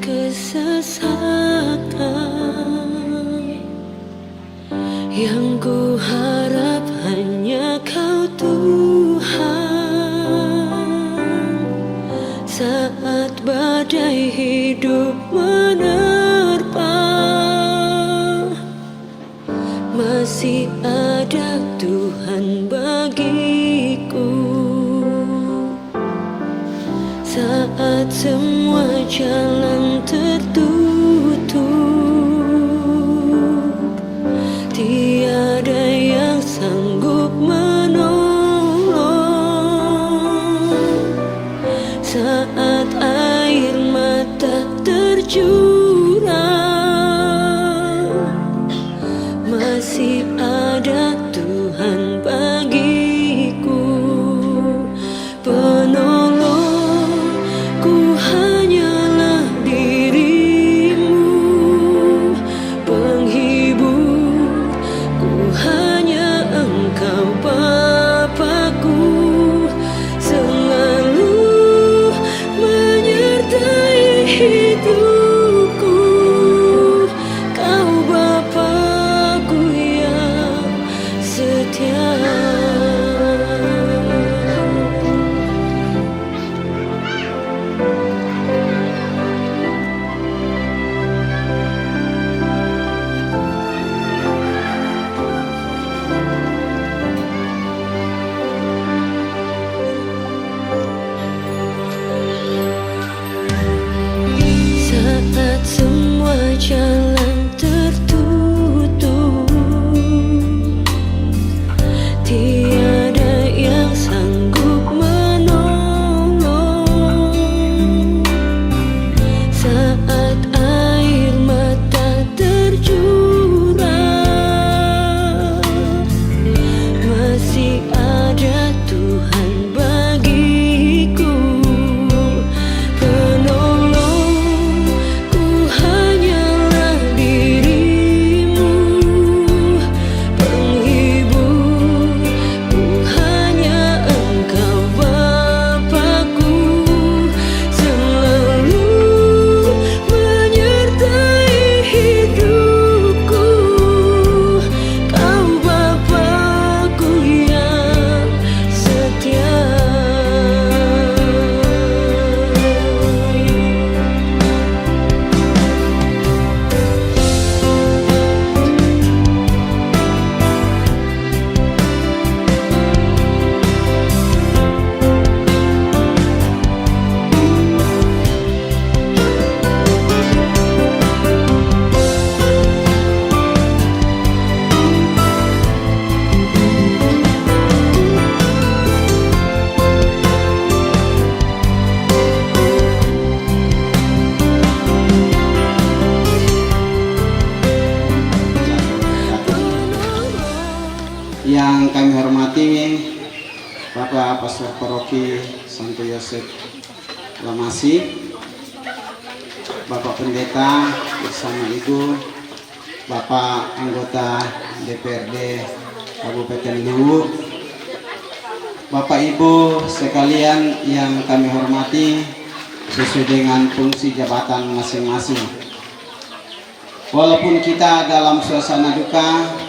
kesesatan. Yang ku harap hanya Kau Tuhan. Saat badai hidup menerpa, masih ada Tuhan bagiku. Saat semua jalan tertutup, tiada yang sanggup menolong. Saat air mata tercurah, masih ada Tuhan bagiku. Penolong, ku hanyalah dirimu. Penghibur, ku hanya Engkau Bapa-Ku. Selalu menyertai hidupku. Kau Bapa-Ku yang setia. Saat semua jalan tertutup, tiada yang sanggup menolong. Saat air mata tercurah, masih ada Tuhan bagiku. Penolong, ku hanyalah dirimu. Penghibur, ku hanya Engkau Bapa-Ku. Selalu menyertai hidupku. Kau Bapa-Ku yang setia. Yang kami hormati Bapak Pastor Paroki Santo Yosef Lamasi, Bapak Pendeta bersama Ibu, Bapak anggota DPRD Kabupaten Luwu, Bapak Ibu sekalian yang kami hormati sesuai dengan fungsi jabatan masing-masing. Walaupun kita dalam suasana duka,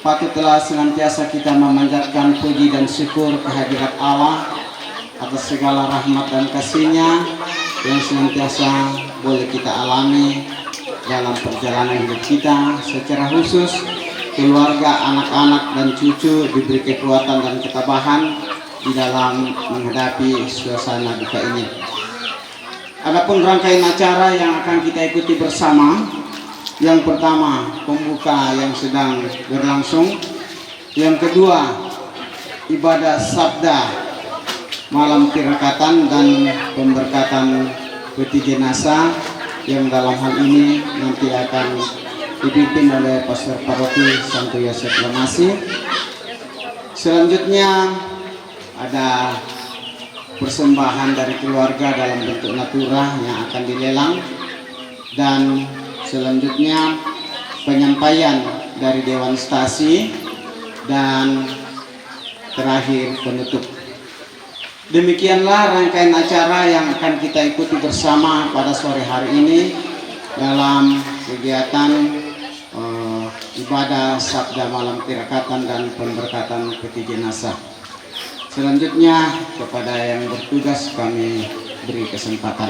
patutlah senantiasa kita memanjatkan puji dan syukur kehadirat Allah atas segala rahmat dan kasih-Nya yang senantiasa boleh kita alami dalam perjalanan hidup kita. Secara khusus keluarga, anak-anak dan cucu diberi kekuatan dan ketabahan di dalam menghadapi suasana duka ini. Adapun rangkaian acara yang akan kita ikuti bersama, yang pertama pembuka yang sedang berlangsung, yang kedua ibadah sabda malam tirakatan dan pemberkatan peti jenazah yang dalam hal ini nanti akan dipimpin oleh Pastor Paroki Santo Yosef Lamasi. Selanjutnya ada persembahan dari keluarga dalam bentuk natura yang akan dilelang, dan selanjutnya penyampaian dari Dewan Stasi, dan terakhir penutup. Demikianlah rangkaian acara yang akan kita ikuti bersama pada sore hari ini dalam kegiatan ibadah sabda malam tirakatan dan pemberkatan peti jenazah. Selanjutnya kepada yang bertugas kami beri kesempatan.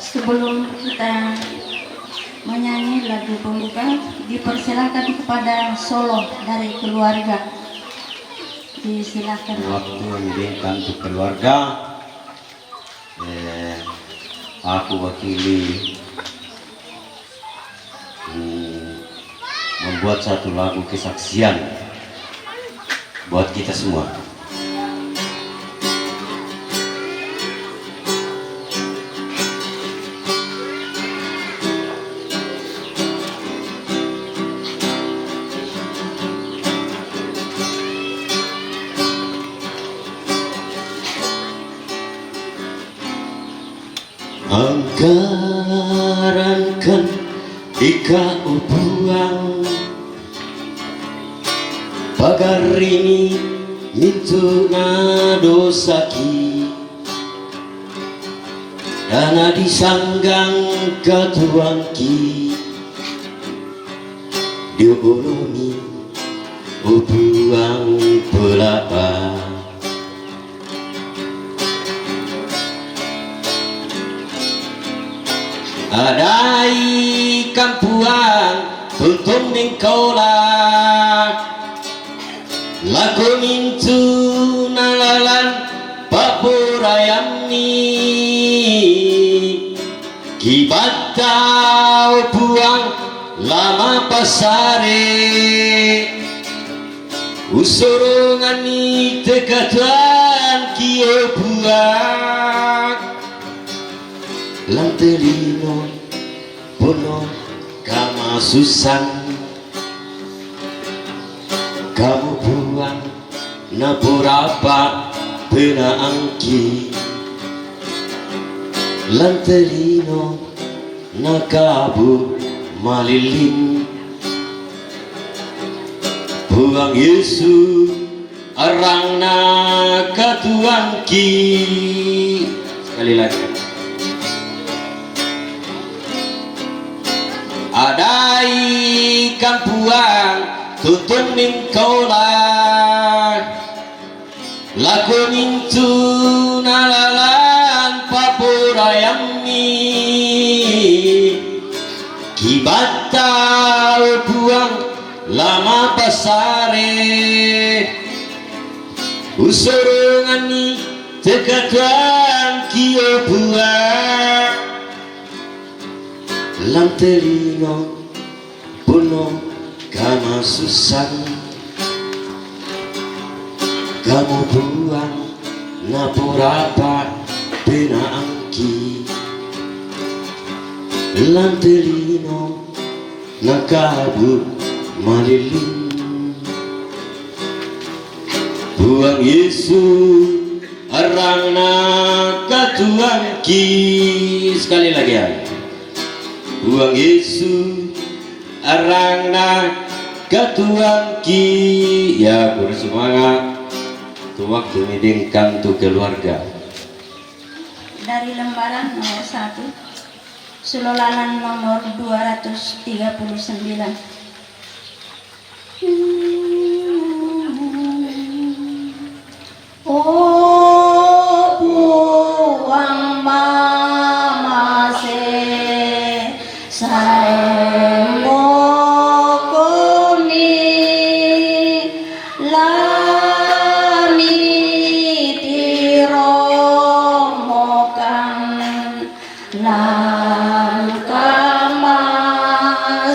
Sebelum kita menyanyi lagu pembuka, dipersilakan kepada solo dari keluarga. Disilakan. Waktu membingkan untuk keluarga, aku wakili membuat satu lagu kesaksian buat kita semua. Angkarankan ikau buang pagar ini mintuna dosaki dana disanggang katuangki diulomi ubuang pelapa. Adai kampuang tuntung ning kaulah laku mintu nalalan papurayami kibat tau buang lama pasare usurungani tekatuan kio buang lantelino bono kama susan kamu buang napurapa pena angki lantelino nakabu malilin buang Yesu arang nakatuangki. Sekali lagi. Adai kampuang tuntun ning kaulah laku mintu nalalan papurayami kibat tau buang lama pasare usurungani tekatuan kio buang lantelino puno kama susan kamu buang napurapa pena angki lantelino nakabu malilin buang Yesu arang nakatuangki. Sekali lagi ya. Buang Yesu arang nakatuangki. Ya bersemangat tu waktu midingkan tu keluarga. Dari lembaran nomor 1, Sulolalan nomor 239. Oh buang mama se saemo koni lami tiromokan lan kama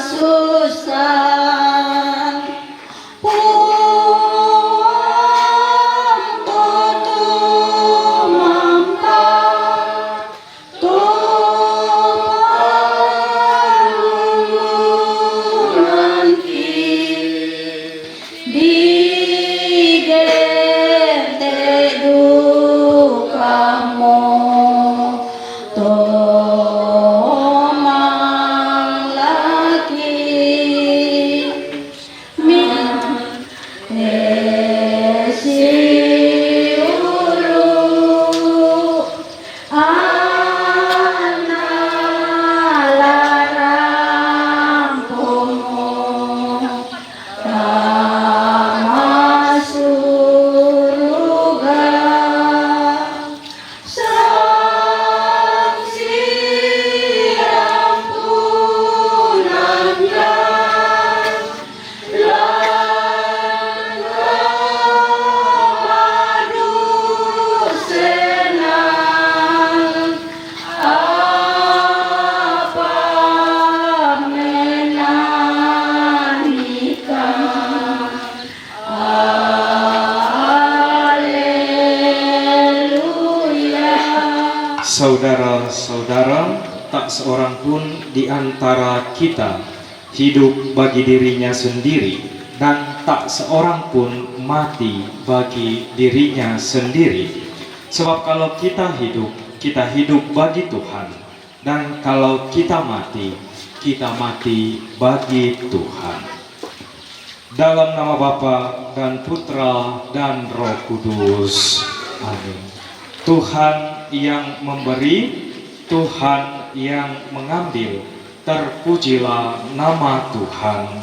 susah Saudara-saudara, tak seorang pun di antara kita hidup bagi dirinya sendiri, dan tak seorang pun mati bagi dirinya sendiri. Sebab kalau kita hidup bagi Tuhan, dan kalau kita mati bagi Tuhan. Dalam nama Bapa dan Putra dan Roh Kudus. Amin. Tuhan yang memberi, Tuhan yang mengambil, terpujilah nama Tuhan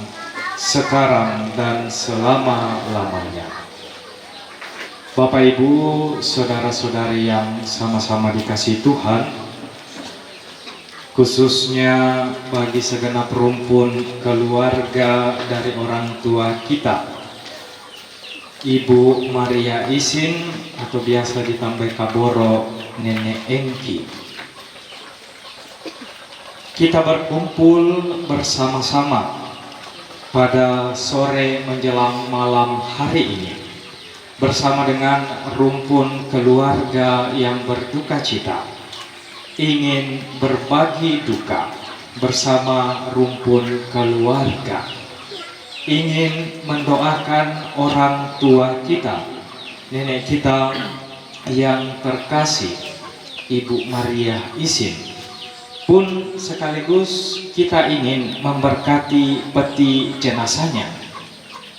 sekarang dan selama-lamanya. Bapak Ibu, saudara-saudari yang sama-sama dikasihi Tuhan, khususnya bagi segenap rumpun keluarga dari orang tua kita, Ibu Maria Isin atau biasa ditambah Kaboro Nenek Engki. Kita berkumpul bersama-sama pada sore menjelang malam hari ini bersama dengan rumpun keluarga yang berduka cita, ingin berbagi duka bersama rumpun keluarga, ingin mendoakan orang tua kita, nenek kita yang terkasih, Ibu Maria Isin. Pun sekaligus kita ingin memberkati peti jenazahnya.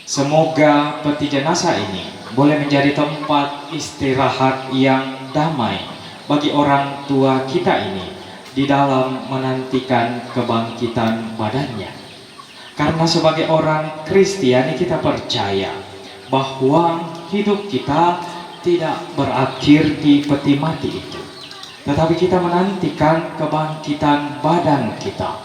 Semoga peti jenazah ini boleh menjadi tempat istirahat yang damai bagi orang tua kita ini di dalam menantikan kebangkitan badannya. Karena sebagai orang Kristiani kita percaya bahwa hidup kita tidak berakhir di peti mati itu, tetapi kita menantikan kebangkitan badan kita.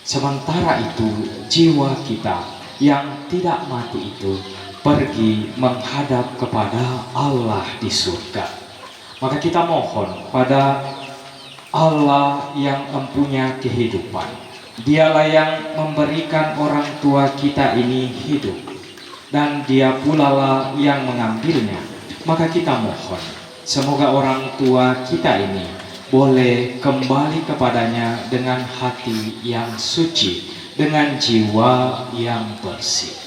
Sementara itu jiwa kita yang tidak mati itu pergi menghadap kepada Allah di surga. Maka kita mohon pada Allah yang mempunyai kehidupan, Dialah yang memberikan orang tua kita ini hidup, dan Dia pula lah yang mengambilnya. Maka kita mohon semoga orang tua kita ini boleh kembali kepadanya dengan hati yang suci, dengan jiwa yang bersih.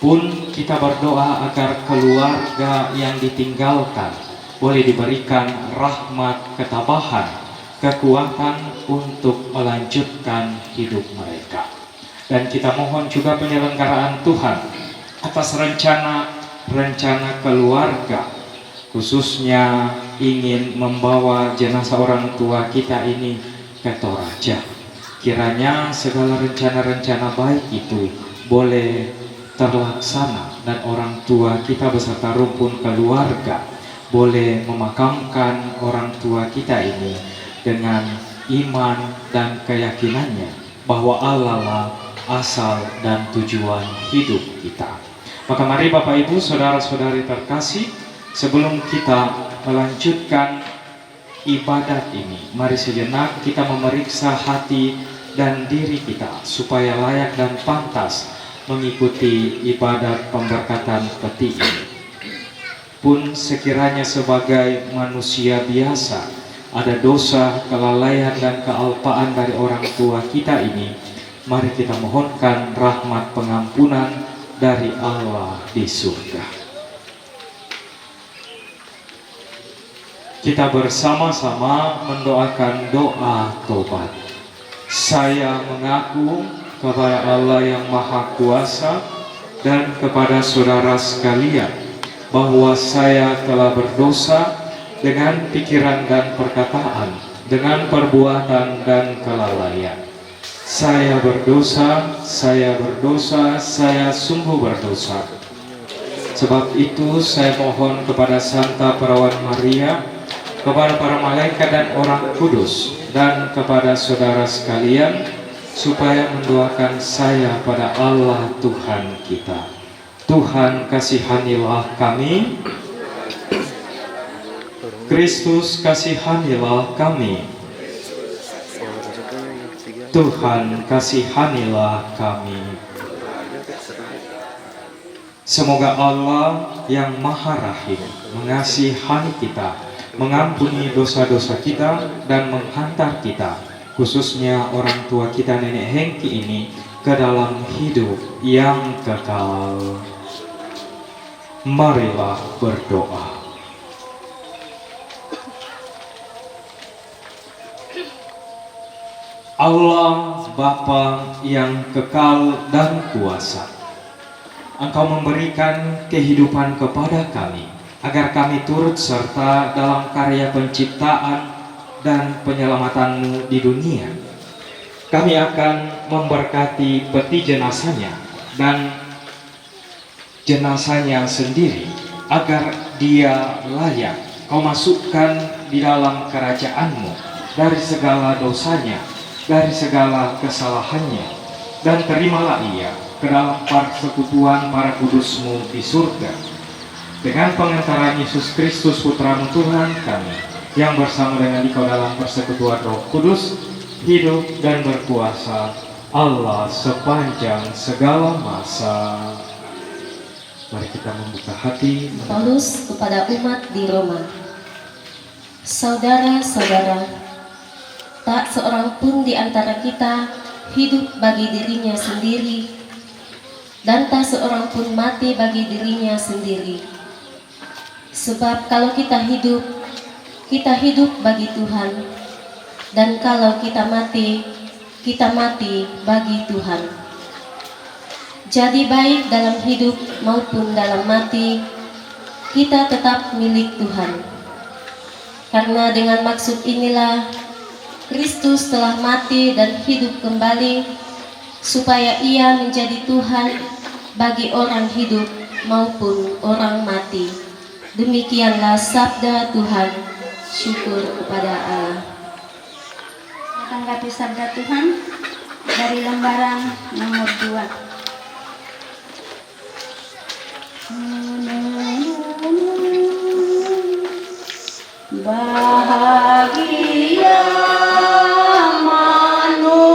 Pun kita berdoa agar keluarga yang ditinggalkan boleh diberikan rahmat ketabahan, kekuatan untuk melanjutkan hidup mereka. Dan kita mohon juga penyelenggaraan Tuhan atas rencana keluarga, khususnya ingin membawa jenazah orang tua kita ini ke Toraja. Kiranya segala rencana-rencana baik itu boleh terlaksana, dan orang tua kita beserta rumpun keluarga boleh memakamkan orang tua kita ini dengan iman dan keyakinannya bahwa Allah lah asal dan tujuan hidup kita. Maka mari Bapak Ibu, saudara-saudari terkasih, sebelum kita melanjutkan ibadat ini, mari sejenak kita memeriksa hati dan diri kita supaya layak dan pantas mengikuti ibadat pemberkatan peti ini. Pun sekiranya sebagai manusia biasa ada dosa, kelalaian dan kealpaan dari orang tua kita ini, mari kita mohonkan rahmat pengampunan dari Allah di surga. Kita bersama-sama mendoakan doa tobat. Saya mengaku kepada Allah yang Maha Kuasa dan kepada saudara sekalian bahwa saya telah berdosa dengan pikiran dan perkataan, dengan perbuatan dan kelalaian. Saya berdosa, saya sungguh berdosa. Sebab itu saya mohon kepada Santa Perawan Maria, kepada para malaikat dan orang kudus, dan kepada saudara sekalian, supaya mendoakan saya pada Allah Tuhan kita. Tuhan kasihanilah kami. Kristus kasihanilah kami. Tuhan kasihanilah kami. Semoga Allah yang Maha Rahim mengasihani kita, mengampuni dosa-dosa kita dan menghantar kita, khususnya orang tua kita Nenek Hengki ini, ke dalam hidup yang kekal. Marilah berdoa. Allah Bapa yang kekal dan kuasa, Engkau memberikan kehidupan kepada kami, agar kami turut serta dalam karya penciptaan dan penyelamatan-Mu di dunia. Kami akan memberkati peti jenazahnya dan jenazahnya sendiri, agar dia layak Kau masukkan di dalam kerajaan-Mu dari segala dosanya, dari segala kesalahannya, dan terimalah ia ke dalam persekutuan para kudus-Mu di surga, dengan pengantaran Yesus Kristus Putra-Mu Tuhan kami, yang bersama dengan Engkau dalam persekutuan Roh Kudus, hidup dan berkuasa Allah sepanjang segala masa. Mari kita membuka hati. Paulus kepada umat di Roma. Saudara-saudara, tak seorang pun di antara kita hidup bagi dirinya sendiri, dan tak seorang pun mati bagi dirinya sendiri. Sebab kalau kita hidup bagi Tuhan, dan kalau kita mati bagi Tuhan. Jadi baik dalam hidup maupun dalam mati, kita tetap milik Tuhan. Karena dengan maksud inilah Kristus telah mati dan hidup kembali, supaya ia menjadi Tuhan bagi orang hidup maupun orang mati. Demikianlah sabda Tuhan. Syukur kepada Allah. Tanggapi sabda Tuhan dari lembaran nomor 2. Bahagia manusia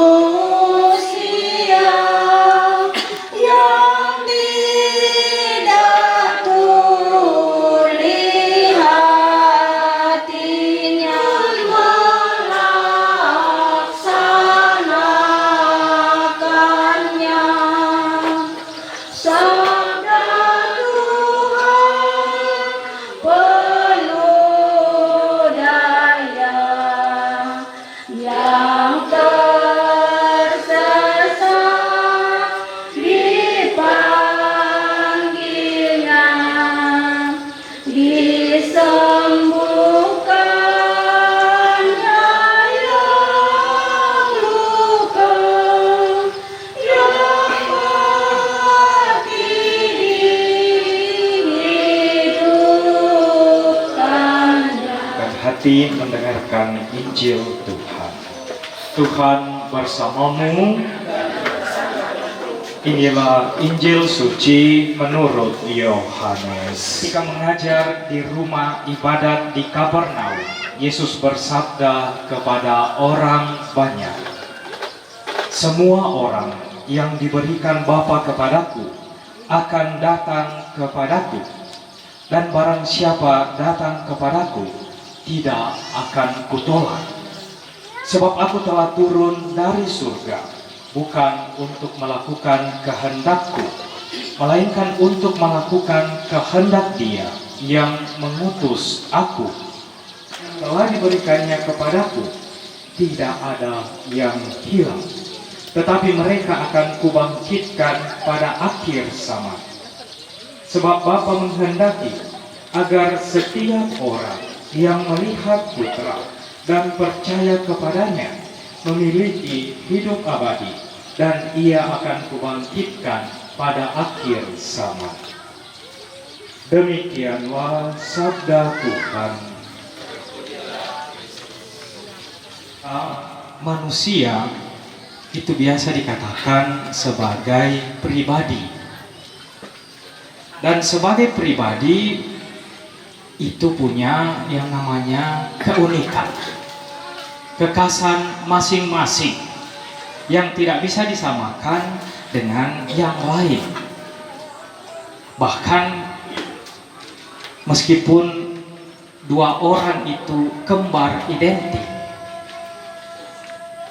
yang tidak tuli hatinya melaksanakannya. Sabda Tuhan penuh daya, yang tersesat dipanggilnya, disembuhkannya yang luka, yang mati dihidupkannya. Dan hati mendengarkan Injil Tuhan. Tuhan bersamamu. Inilah Injil suci menurut Yohanes. Ketika mengajar di rumah ibadat di Kapernaum, Yesus bersabda kepada orang banyak, "Semua orang yang diberikan Bapa kepadaku akan datang kepadaku, dan barang siapa datang kepadaku tidak akan kutolak. Sebab aku telah turun dari surga, bukan untuk melakukan kehendakku, melainkan untuk melakukan kehendak Dia yang mengutus aku. Telah diberikannya kepadaku, tidak ada yang hilang, tetapi mereka akan kubangkitkan pada akhir zaman. Sebab Bapa menghendaki agar setiap orang yang melihat Putra dan percaya kepadanya memiliki hidup abadi, dan ia akan kubangkitkan pada akhir zaman." Demikianlah sabda Tuhan. Manusia itu biasa dikatakan sebagai pribadi, dan sebagai pribadi itu punya yang namanya keunikan, kekhasan masing-masing yang tidak bisa disamakan dengan yang lain. Bahkan meskipun dua orang itu kembar identik,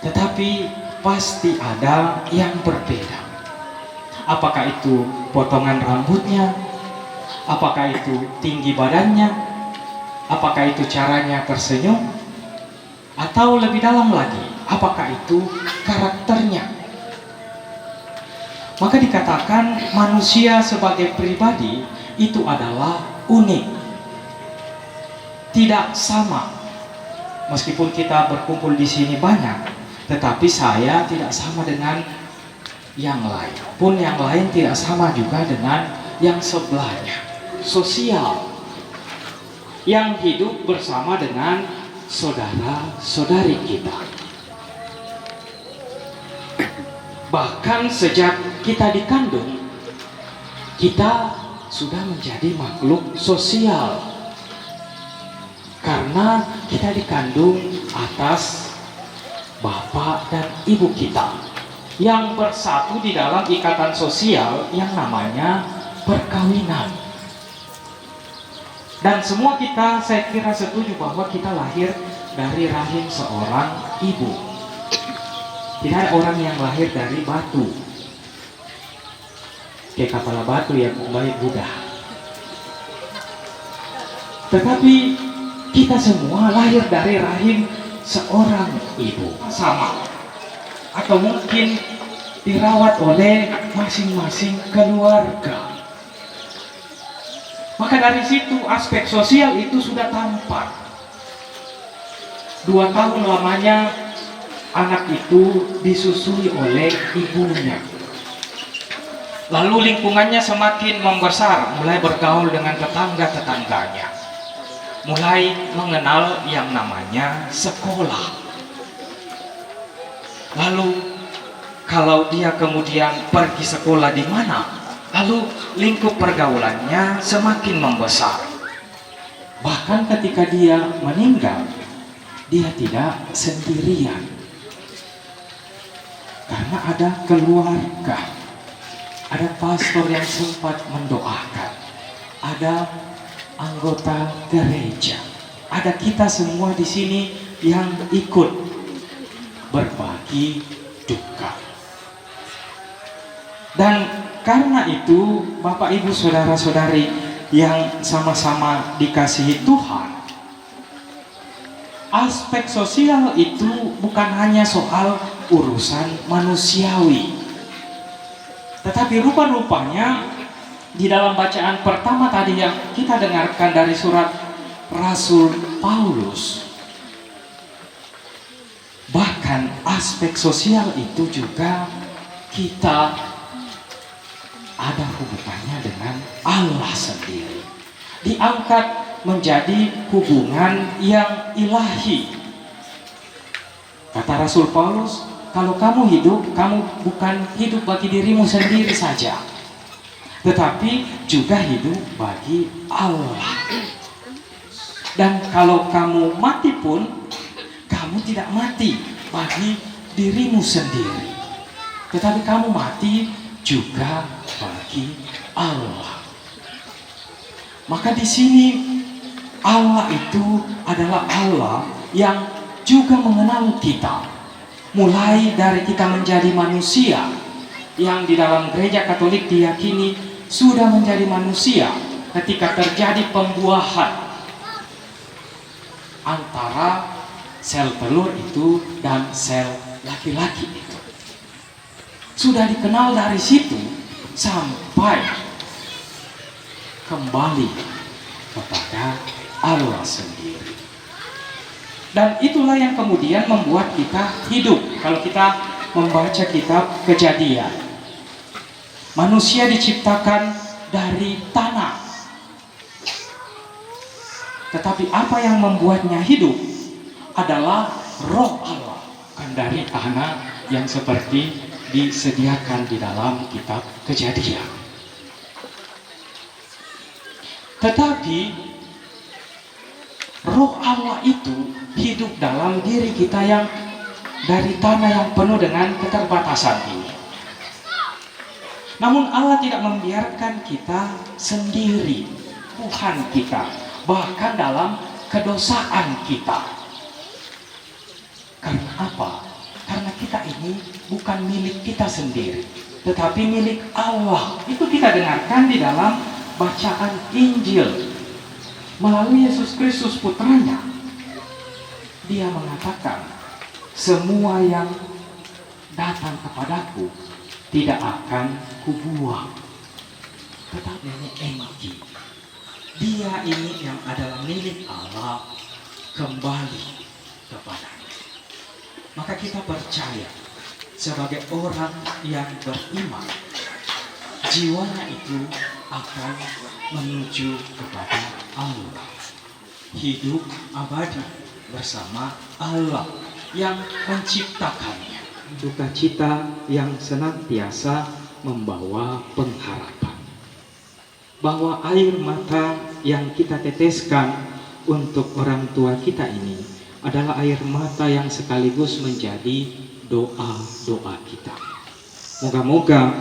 tetapi pasti ada yang berbeda. Apakah itu potongan rambutnya, apakah itu tinggi badannya, apakah itu caranya tersenyum, atau lebih dalam lagi, apakah itu karakternya. Maka dikatakan manusia sebagai pribadi itu adalah unik, tidak sama. Meskipun kita berkumpul di sini banyak, tetapi saya tidak sama dengan yang lain. Pun yang lain tidak sama juga dengan yang sebelahnya. Sosial, yang hidup bersama dengan saudara-saudari kita. Bahkan sejak kita dikandung, kita sudah menjadi makhluk sosial. Karena kita dikandung atas bapak dan ibu kita yang bersatu di dalam ikatan sosial yang namanya perkawinan. Dan semua kita, saya kira setuju bahwa kita lahir dari rahim seorang ibu. Tidak ada orang yang lahir dari batu, kayak kepala batu yang baik Buddha. Tetapi kita semua lahir dari rahim seorang ibu sama, atau mungkin dirawat oleh masing-masing keluarga. Maka dari situ aspek sosial itu sudah tampak. 2 tahun lamanya anak itu disusui oleh ibunya. Lalu lingkungannya semakin membesar, mulai bergaul dengan tetangga-tetangganya, mulai mengenal yang namanya sekolah. Lalu kalau dia kemudian pergi sekolah di mana, lalu lingkup pergaulannya semakin membesar. Bahkan ketika dia meninggal, dia tidak sendirian. Karena ada keluarga, ada pastor yang sempat mendoakan, ada anggota gereja, ada kita semua di sini yang ikut berbagi duka. Dan karena itu, Bapak Ibu Saudara-saudari yang sama-sama dikasihi Tuhan, aspek sosial itu bukan hanya soal urusan manusiawi, tetapi rupa-rupanya di dalam bacaan pertama tadi yang kita dengarkan dari surat Rasul Paulus, bahkan aspek sosial itu juga kita ada hubungannya dengan Allah sendiri, diangkat menjadi hubungan yang ilahi. Kata Rasul Paulus, kalau kamu hidup, kamu bukan hidup bagi dirimu sendiri saja, tetapi juga hidup bagi Allah. Dan kalau kamu mati pun, kamu tidak mati bagi dirimu sendiri, tetapi kamu mati juga bagi Allah. Maka di sini Allah itu adalah Allah yang juga mengenal kita, mulai dari kita menjadi manusia yang di dalam gereja Katolik diyakini sudah menjadi manusia ketika terjadi pembuahan antara sel telur itu dan sel laki-laki itu. Sudah dikenal dari situ sampai kembali kepada Allah sendiri. Dan itulah yang kemudian membuat kita hidup. Kalau kita membaca kitab Kejadian, manusia diciptakan dari tanah, tetapi apa yang membuatnya hidup adalah roh Allah, bukan dari tanah yang seperti disediakan di dalam kitab Kejadian. Tetapi roh Allah itu hidup dalam diri kita yang dari tanah yang penuh dengan keterbatasan ini. Namun Allah tidak membiarkan kita sendiri, Tuhan kita. Bahkan dalam kedosaan kita. Karena apa? Karena kita ini bukan milik kita sendiri, tetapi milik Allah. Itu kita dengarkan di dalam bacaan Injil melalui Yesus Kristus putranya. Dia mengatakan, semua yang datang kepadaku tidak akan kubuang. Tetapi ini engki. Dia ini yang adalah milik Allah kembali kepadanya. Maka kita percaya sebagai orang yang beriman, jiwanya itu akan menuju kepada Allah, hidup abadi bersama Allah yang menciptakannya. Duka cita yang senantiasa membawa pengharapan bahwa air mata yang kita teteskan untuk orang tua kita ini adalah air mata yang sekaligus menjadi doa-doa kita. Moga-moga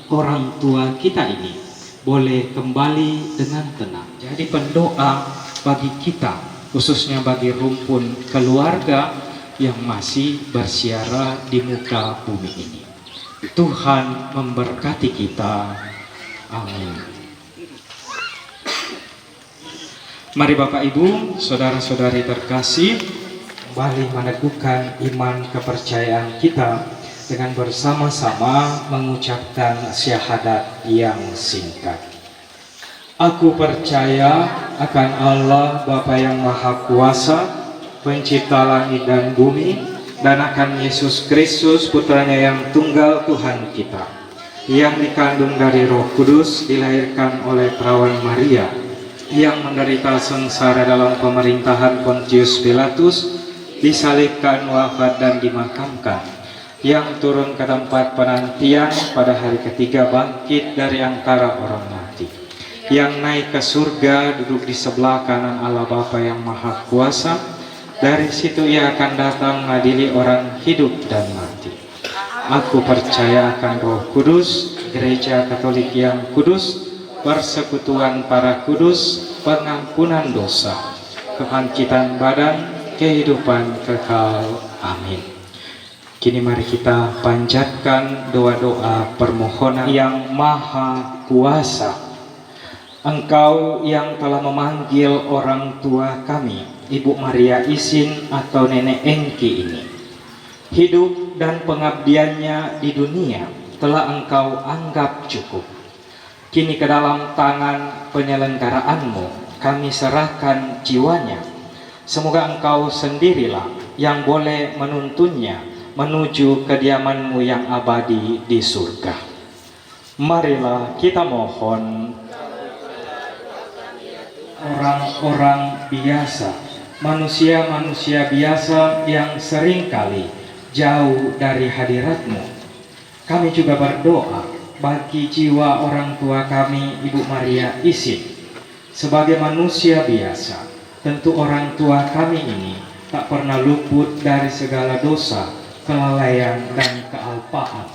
orang tua kita ini boleh kembali dengan tenang. Jadi pendoa bagi kita, khususnya bagi rumpun keluarga yang masih bersiara di muka bumi ini. Tuhan memberkati kita. Amin. Mari Bapak Ibu, saudara-saudari terkasih, kembali meneguhkan iman kepercayaan kita dengan bersama-sama mengucapkan syahadat yang singkat. Aku percaya akan Allah Bapa yang Maha Kuasa, pencipta langit dan bumi, dan akan Yesus Kristus putranya yang tunggal Tuhan kita, yang dikandung dari Roh Kudus, dilahirkan oleh perawan Maria, yang menderita sengsara dalam pemerintahan Pontius Pilatus, disalibkan, wafat dan dimakamkan, yang turun ke tempat penantian, pada hari ketiga bangkit dari antara orang mati, yang naik ke surga, duduk di sebelah kanan Allah Bapa yang Maha Kuasa. Dari situ ia akan datang mengadili orang hidup dan mati. Aku percaya akan Roh Kudus, Gereja Katolik yang kudus, persekutuan para kudus, pengampunan dosa, kebangkitan badan, kehidupan kekal. Amin. Kini mari kita panjatkan doa-doa permohonan yang Maha Kuasa. Engkau yang telah memanggil orang tua kami, Ibu Maria Isin atau Nenek Engki ini, hidup dan pengabdiannya di dunia telah Engkau anggap cukup. Kini ke dalam tangan penyelenggaraanmu kami serahkan jiwanya. Semoga Engkau sendirilah yang boleh menuntunnya menuju kediaman-Mu yang abadi di surga. Marilah kita mohon orang-orang biasa, manusia-manusia biasa yang seringkali jauh dari hadirat-Mu. Kami juga berdoa bagi jiwa orang tua kami, Ibu Maria Isin. Sebagai manusia biasa, tentu orang tua kami ini tak pernah luput dari segala dosa, kelalaian dan kealpaan.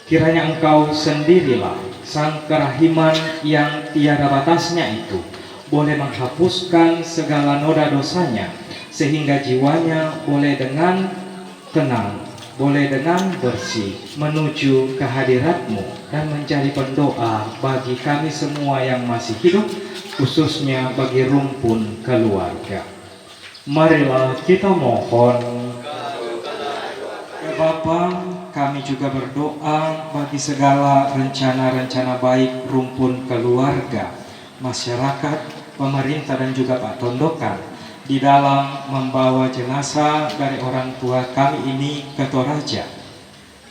Kiranya Engkau sendirilah Sang Kerahiman yang tiada batasnya itu boleh menghapuskan segala noda dosanya, sehingga jiwanya boleh dengan tenang, boleh dengan bersih menuju kehadirat-Mu dan menjadi pendoa bagi kami semua yang masih hidup, khususnya bagi rumpun keluarga. Marilah kita mohon. Ya Bapa, kami juga berdoa bagi segala rencana-rencana baik rumpun keluarga, masyarakat, pemerintah dan juga Pak Tondokan di dalam membawa jenazah dari orang tua kami ini ke Toraja.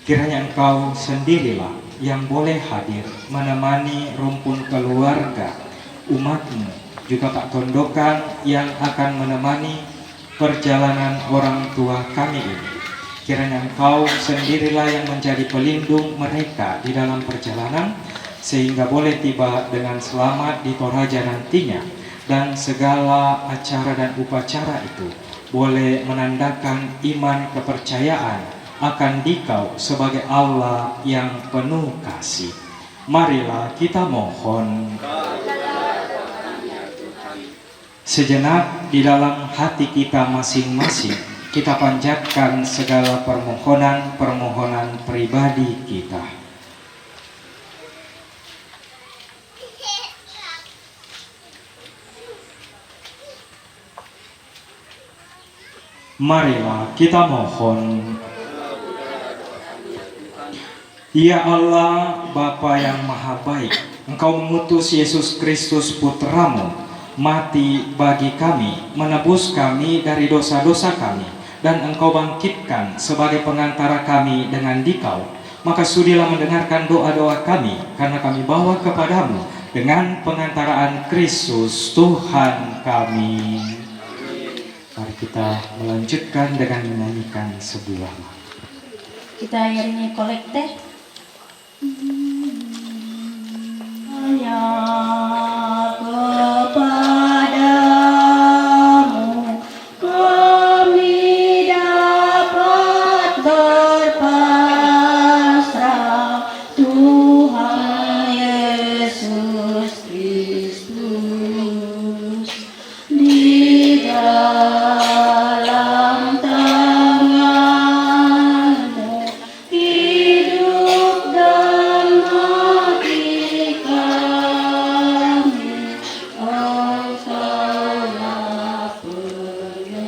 Kiranya Engkau sendirilah yang boleh hadir menemani rumpun keluarga umat-Mu, juga Pak Tondokan yang akan menemani perjalanan orang tua kami ini. Kiranya Engkau sendirilah yang menjadi pelindung mereka di dalam perjalanan, sehingga boleh tiba dengan selamat di Toraja nantinya, dan segala acara dan upacara itu boleh menandakan iman kepercayaan akan Dikau sebagai Allah yang penuh kasih. Marilah kita mohon. Sejenak di dalam hati kita masing-masing, kita panjatkan segala permohonan-permohonan pribadi kita. Marilah kita mohon. Ya Allah, Bapa yang Maha Baik, Engkau mengutus Yesus Kristus Putramu mati bagi kami, menebus kami dari dosa-dosa kami, dan Engkau bangkitkan sebagai pengantara kami dengan Dikau. Maka sudilah mendengarkan doa-doa kami, karena kami bawa kepadamu dengan pengantaraan Kristus Tuhan kami. Mari kita melanjutkan dengan menyanyikan sebuah lagu. Kita iringi kolekte. Hanya kepadamu kami dapat berpasrah, Tuhan Yesus Kristus. Di dalam tangan-Mu hidup dan mati kami, Engkaulah penebus.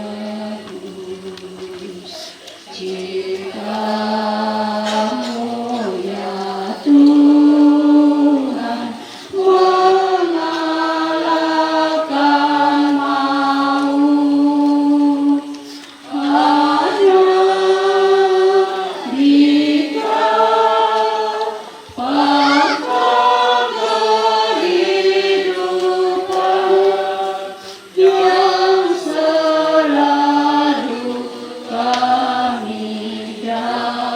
Cinta-Mu ya Tuhan mengalahkan maut. Hanya Dikau fakta kehidupan yang selalu kami dapat.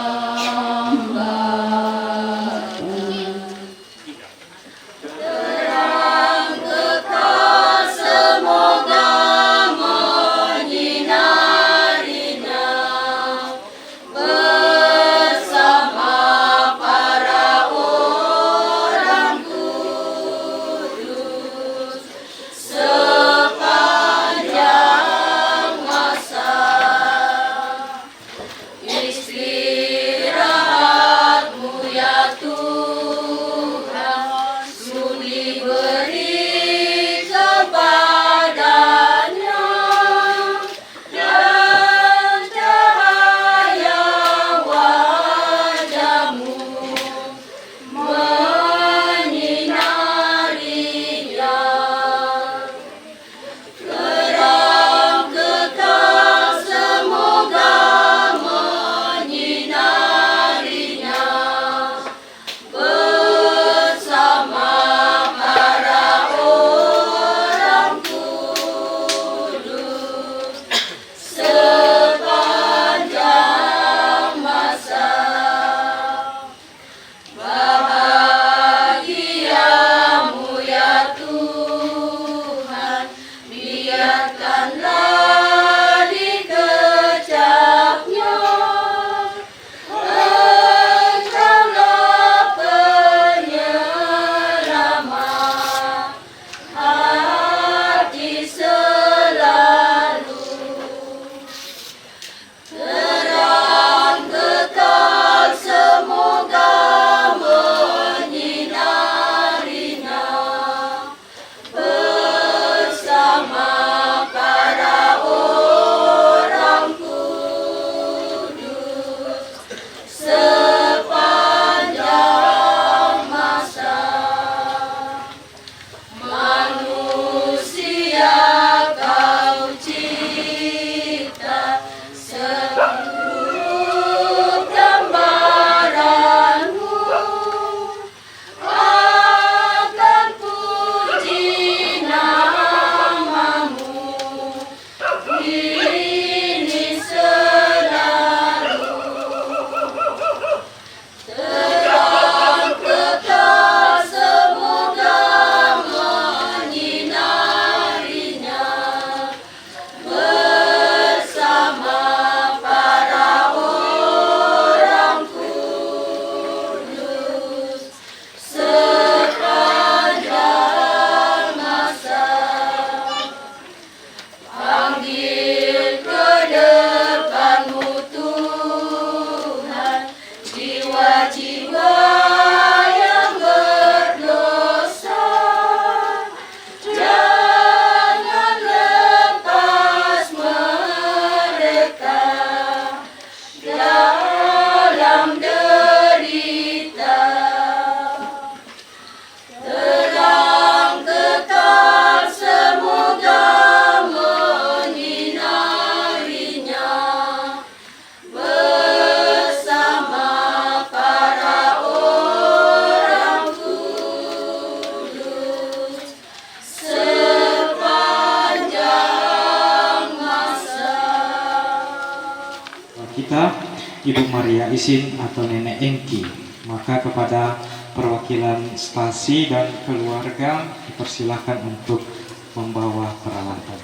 Ibu Maria Isin atau Nenek Engki. Maka kepada perwakilan stasi dan keluarga dipersilahkan untuk membawa peralatan.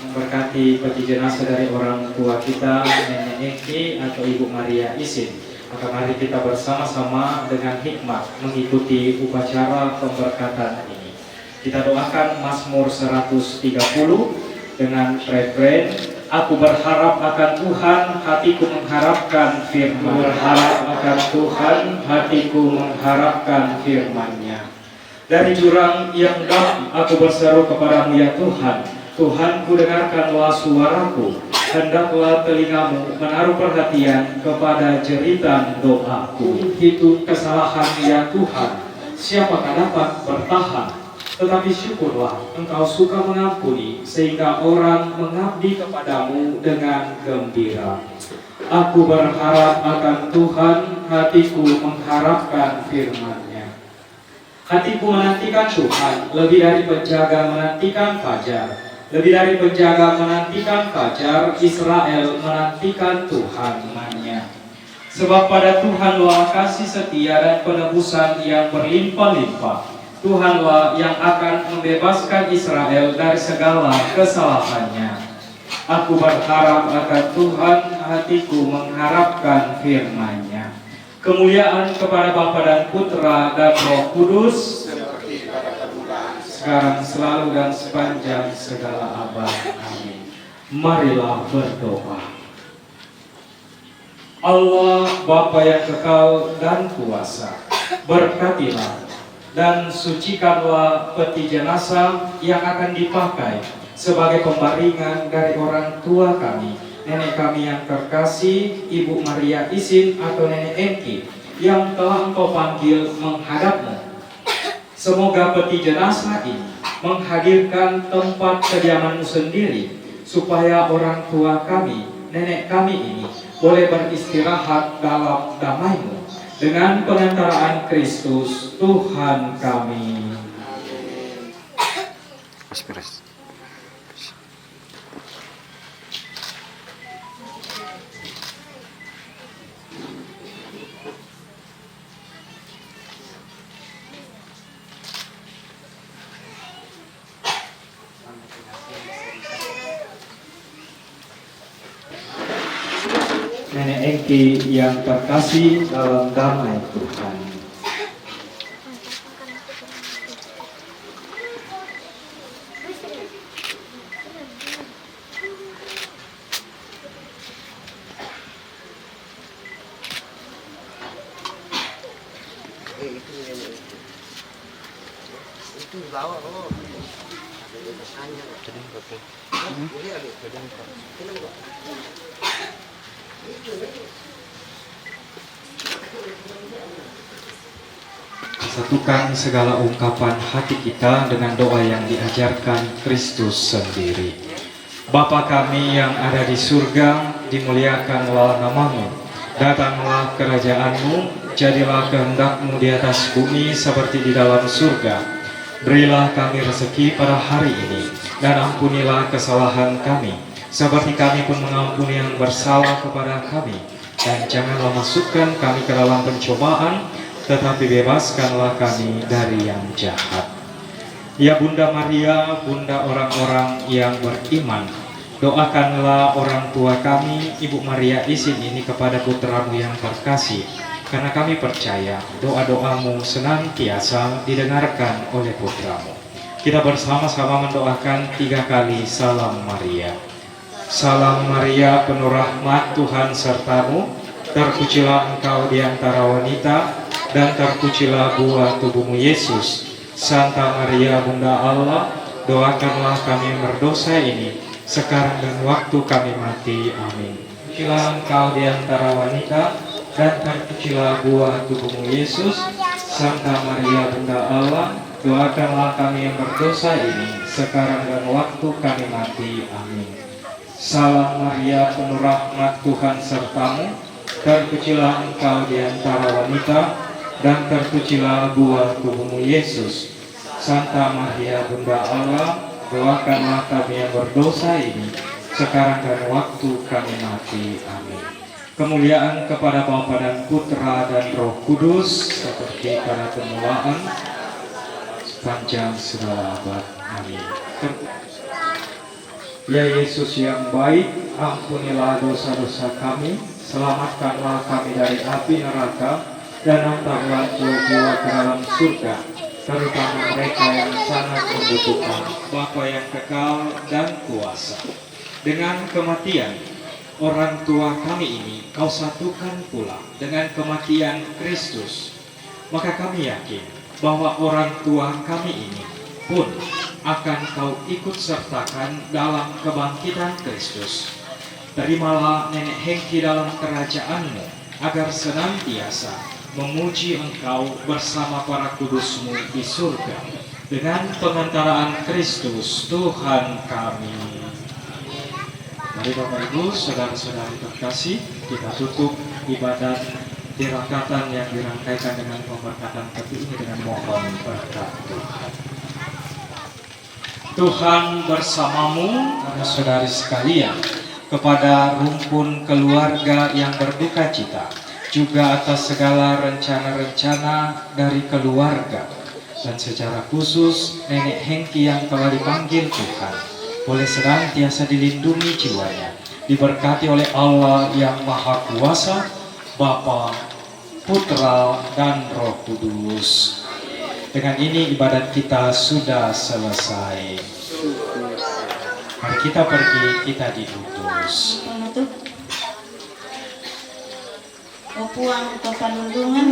Memberkati peti jenazah dari orang tua kita, Nenek Engki atau Ibu Maria Isin. Maka mari kita bersama-sama dengan hikmat mengikuti upacara pemberkatan ini. Kita doakan Mazmur 130 dengan refrein, aku berharap akan Tuhan, hatiku mengharapkan firman. Berharap akan Tuhan, hatiku mengharapkan firman-Nya. Dari jurang yang dalam aku berseru kepadamu ya Tuhan. Tuhanku, dengarkanlah suaraku, hendaklah telingamu menaruh perhatian kepada jeritan doaku. Itu kesalahan ya Tuhan, siapakah dapat bertahan? Tetapi syukurlah Engkau suka mengampuni, sehingga orang mengabdi kepadamu dengan gembira. Aku berharap akan Tuhan, hatiku mengharapkan firman-Nya. Hatiku menantikan Tuhan, lebih dari penjaga menantikan fajar. Lebih dari penjaga menantikan fajar, Israel menantikan Tuhan-Nya. Sebab pada Tuhanlah kasih setia dan penebusan yang berlimpah-limpah. Tuhanlah yang akan membebaskan Israel dari segala kesalahannya. Aku berharap akan Tuhan, hatiku mengharapkan firman-Nya. Kemuliaan kepada Bapa dan Putra dan Roh Kudus, sekarang, selalu, dan sepanjang segala abad. Amin. Marilah berdoa. Allah Bapa yang kekal dan kuasa, berkatilah dan sucikanlah peti jenazah yang akan dipakai sebagai pembaringan dari orang tua kami, nenek kami yang terkasih, Ibu Maria Isin atau Nenek Engki, yang telah Engkau panggil menghadap-Mu. Semoga peti jenazah ini menghadirkan tempat kediaman-Mu sendiri, supaya orang tua kami, nenek kami ini boleh beristirahat dalam damai-Mu dengan pengantaraan Kristus Tuhan kami. Nenek Engki yang terkasih dalam damai Tuhan. Satukan segala ungkapan hati kita dengan doa yang diajarkan Kristus sendiri. Bapa kami yang ada di surga, dimuliakanlah nama-Mu. Datanglah kerajaan-Mu, jadilah kehendak-Mu di atas bumi seperti di dalam surga. Berilah kami rezeki pada hari ini, dan ampunilah kesalahan kami, seperti kami pun mengampuni yang bersalah kepada kami. Dan janganlah masukkan kami ke dalam pencobaan, tetapi bebaskanlah kami dari yang jahat. Ya Bunda Maria, Bunda orang-orang yang beriman, doakanlah orang tua kami, Ibu Maria Isin ini kepada putra-Mu yang terkasih, karena kami percaya doa-doa-Mu senantiasa didengarkan oleh putra-Mu. Kita bersama-sama mendoakan 3 kali Salam Maria. Salam Maria, penuh rahmat, Tuhan serta-Mu, terpujilah Engkau di antara wanita, dan terpujilah buah tubuh-Mu Yesus. Santa Maria Bunda Allah, doakanlah kami yang berdosa ini, sekarang dan waktu kami mati. Amin. Terpujilah Engkau di antara wanita, dan terpujilah buah tubuh-Mu Yesus. Santa Maria Bunda Allah, doakanlah kami yang berdosa ini, sekarang dan waktu kami mati. Amin. Salam Maria, penuh rahmat, Tuhan sertamu. Terpujilah engkau di antara wanita, dan terpujilah buah tubuhmu Yesus. Santa Maria, Bunda Allah, doakanlah kami yang berdosa ini, sekarang dan waktu kami mati. Amin. Kemuliaan kepada Bapa dan Putra dan Roh Kudus, seperti pada permulaan, sepanjang segala abad. Amin. Ya Yesus yang baik, ampunilah dosa-dosa kami, selamatkanlah kami dari api neraka, dan antarlah jiwa-jiwa ke dalam surga, terutama mereka yang sangat membutuhkan Bapa yang kekal dan kuasa. Dengan kematian orang tua kami ini, kau satukan pula dengan kematian Kristus, maka kami yakin bahwa orang tua kami ini pun akan kau ikut sertakan dalam kebangkitan Kristus. Terimalah nenek Hengki dalam kerajaanmu, agar senantiasa memuji engkau bersama para kudusmu di surga, dengan pengantaraan Kristus Tuhan kami. Mari Bapak Ibu, saudara-saudari terkasih, kita tutup ibadat tirakatan yang dirangkaikan dengan pemberkatan tepi ini dengan mohon berkat Tuhan. Tuhan bersamamu, saudara-saudari sekalian, kepada rumpun keluarga yang berduka cita, juga atas segala rencana-rencana dari keluarga, dan secara khusus Nenek Hengki yang telah dipanggil Tuhan, boleh senantiasa dilindungi jiwanya, diberkati oleh Allah yang Maha Kuasa, Bapa, Putra, dan Roh Kudus. Dengan ini ibadat kita sudah selesai. Mari kita pergi, kita diutus. Penutup. O puang to panulungan.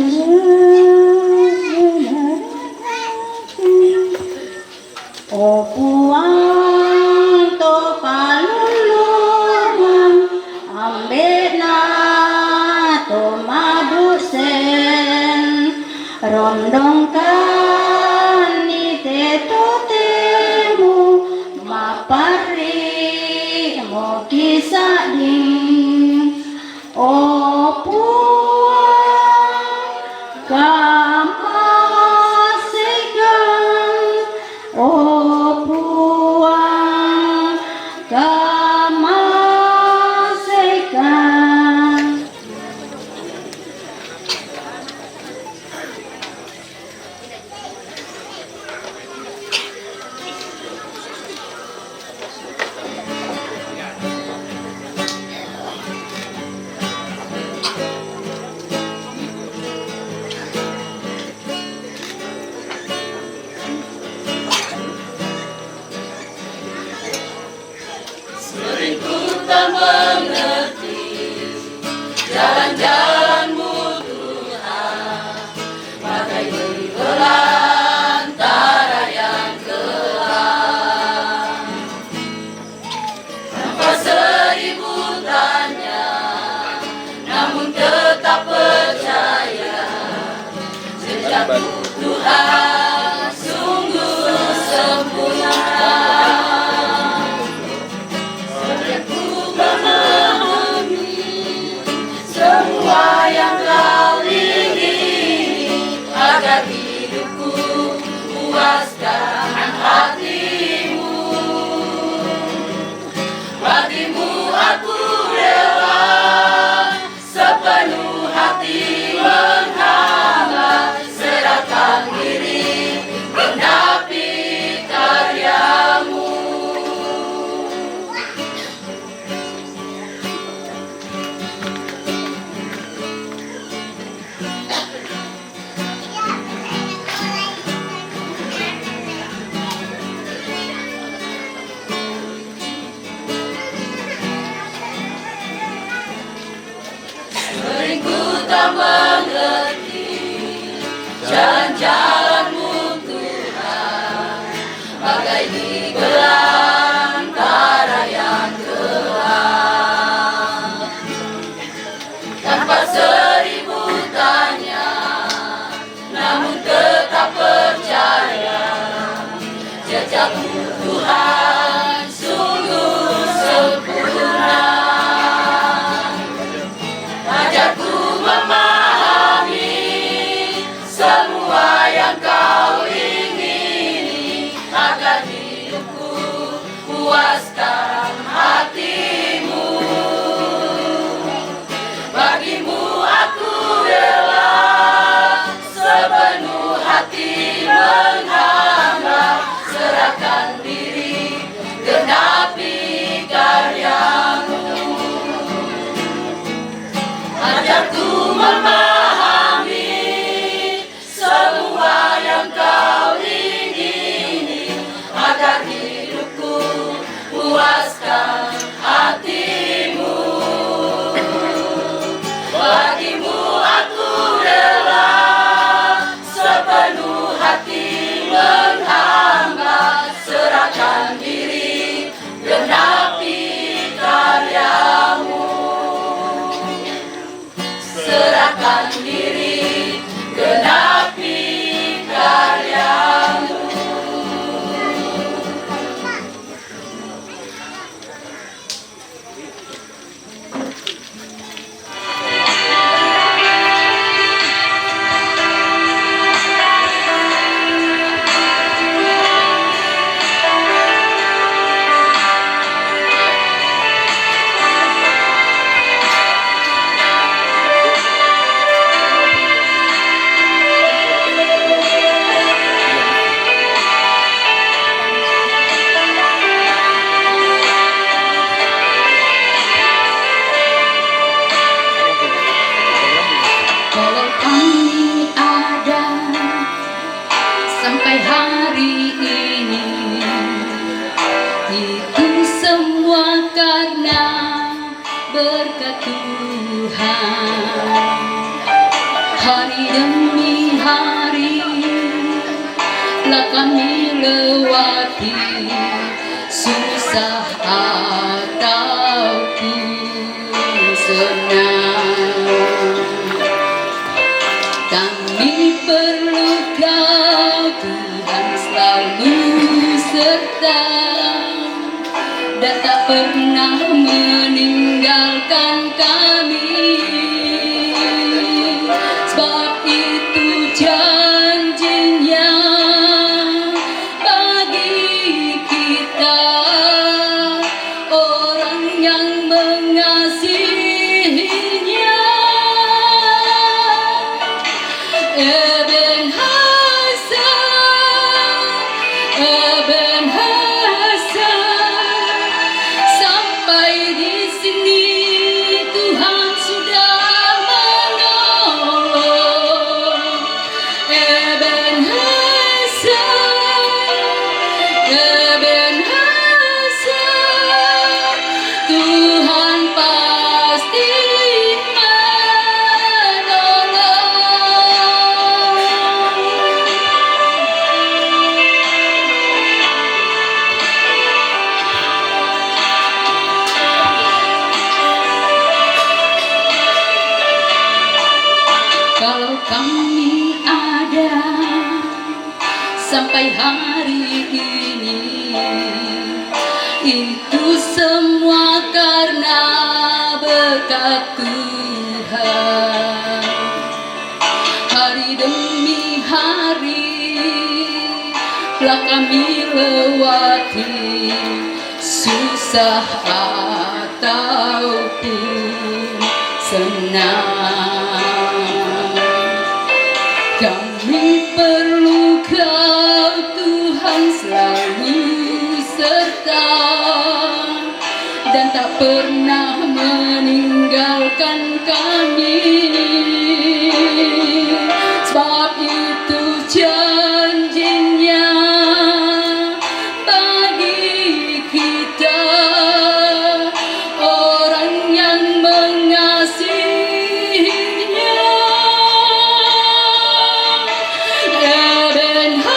O puang to panulungan, ambena to madusen, romdongkan ni tetotemu, mapari mo kisah ding. O puang kamasikan, o puang kamasikan. Sering ku tak mengerti jalan-jalanmu Tuhan, bagai beri belantara yang gelap. Tanpa seribu tanya, namun tetap percaya, sejatimu Tuhan sungguh sempurna. Ku bermenung berkat Tuhan. Hari demi hari telah kami lewati, susah ataupun senang. Kami perlu Kau Tuhan selalu serta, dan tak pernah meninggalkan kami. Sebab itu janjinya bagi kita, orang yang mengasihinya. Ebenezer, sampai di sini Tuhan sudah menolong. Ebenezer, Tuhan pasti kalau kami ada sampai hari ini, itu semua karena berkat Tuhan. Hari demi hari telah kami lewati, susah ataupun senang. Kami perlu Kau Tuhan selalu serta, dan tak pernah meninggalkan kami. Sebab itu janjinya bagi kita, orang yang mengasihinya. Ebenezer,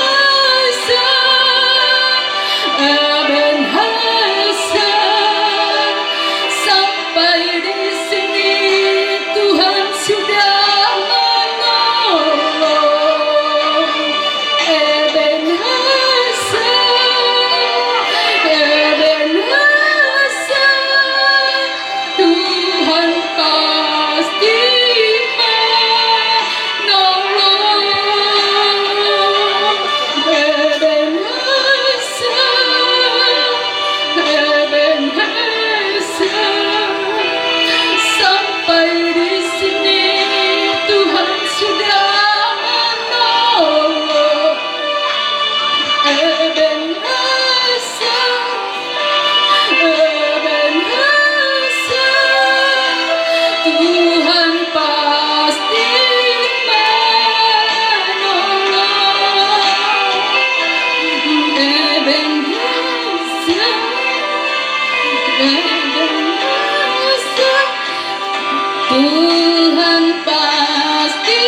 sampai di sini Tuhan sudah menolong. Ebenezer, Tuhan pasti menolong. Ebenezer, sampai di sini Tuhan sudah menolong. Ebenezer, Tuhan pasti menolong. Ebenezer, Tuhan pasti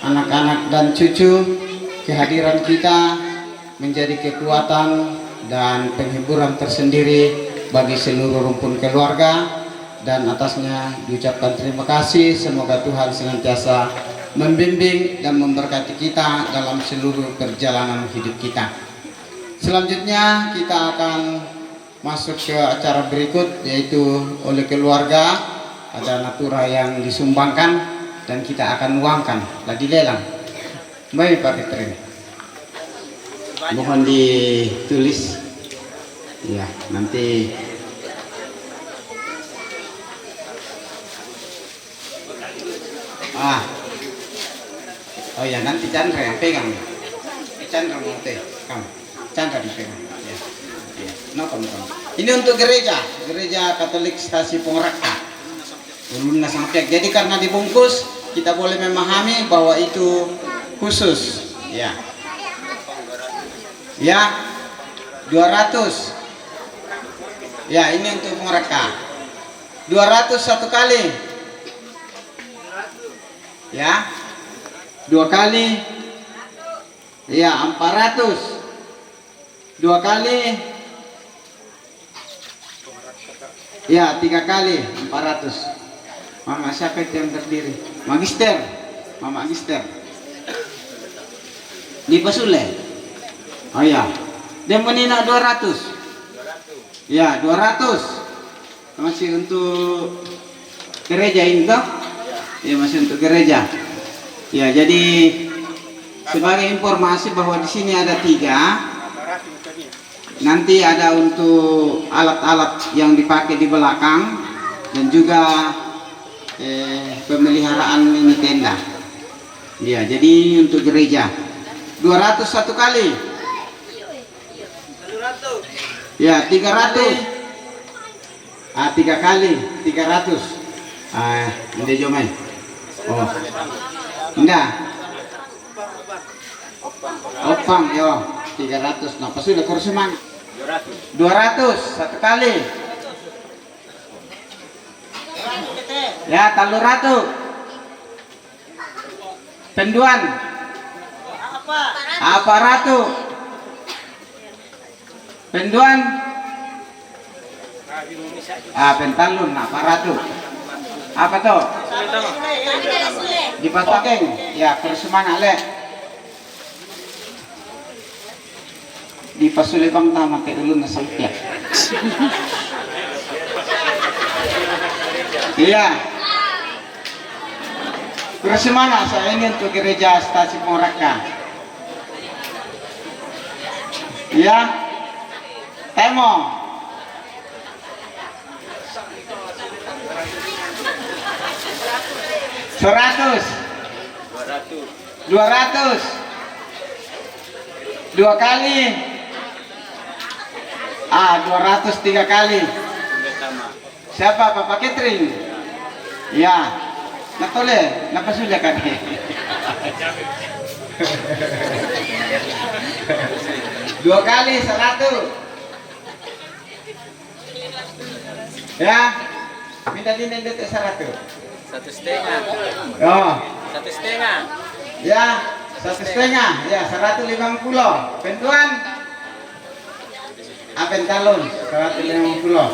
Anak-anak dan cucu, kehadiran kita menjadi kekuatan dan penghiburan tersendiri bagi seluruh rumpun keluarga, dan atasnya diucapkan terima kasih. Semoga Tuhan senantiasa membimbing dan memberkati kita dalam seluruh perjalanan hidup kita. Selanjutnya kita akan masuk ke acara berikut, yaitu oleh keluarga ada natura yang disumbangkan dan kita akan nuangkan lagi lelang. Baik Pak Fitri, mohon ditulis ya, nanti Ah. Oh ya, nanti Chandra yang pegang. Chandra mau teh, kamu. Chandra yang pegang. Ya. Ya. No, kamu. Ini untuk gereja Katolik Stasi Pongraka. Ulunna sampai. Jadi karena dibungkus, kita boleh memahami bahwa itu khusus. Ya. Ya. 200. Ya, ini untuk Pongraka. 200 satu kali. Ya. 2 kali. Ya, 400. 2 kali. Ya, 3 kali 400. Mama siapa itu yang terdiri? Magister. Mama Magister. Di Pasule. Oh ya. Dia menina 200. Ya, 200. Masih untuk gereja ini toh? Ya, masih untuk gereja. Ya, jadi sebagai informasi bahwa di sini ada 3. Nanti ada untuk alat-alat yang dipakai di belakang dan juga pemeliharaan ini tenda. Ya, jadi untuk gereja 200 satu kali. Ya, 300. 3 kali 300. Ini jomai. Oh. Enggak. Opang yo 300. Nah, pas sudah kursi mang. 200 satu kali. Ya, talu ratu. Penduan. Apa ratu? Penduan. Pentalun apa ratu? Apa tuh? Dipatokeng. Ya, kursi mang ale. Di Pasulibang tama kay ulun na sangkya. Iya. Terus mana saya ini untuk gereja Stasi Pongraka. Iya. Temo. Seratus. 200. 2 kali. 200 3 kali. Siapa Bapak Catering? Ya. Natole, napasulia kan? 2 kali 100. Ya. Minta dinin detik 100. 1,5. Oh. 1,5. Ya, 1,5. Ya, 150. Pentuan. Pentalun 150.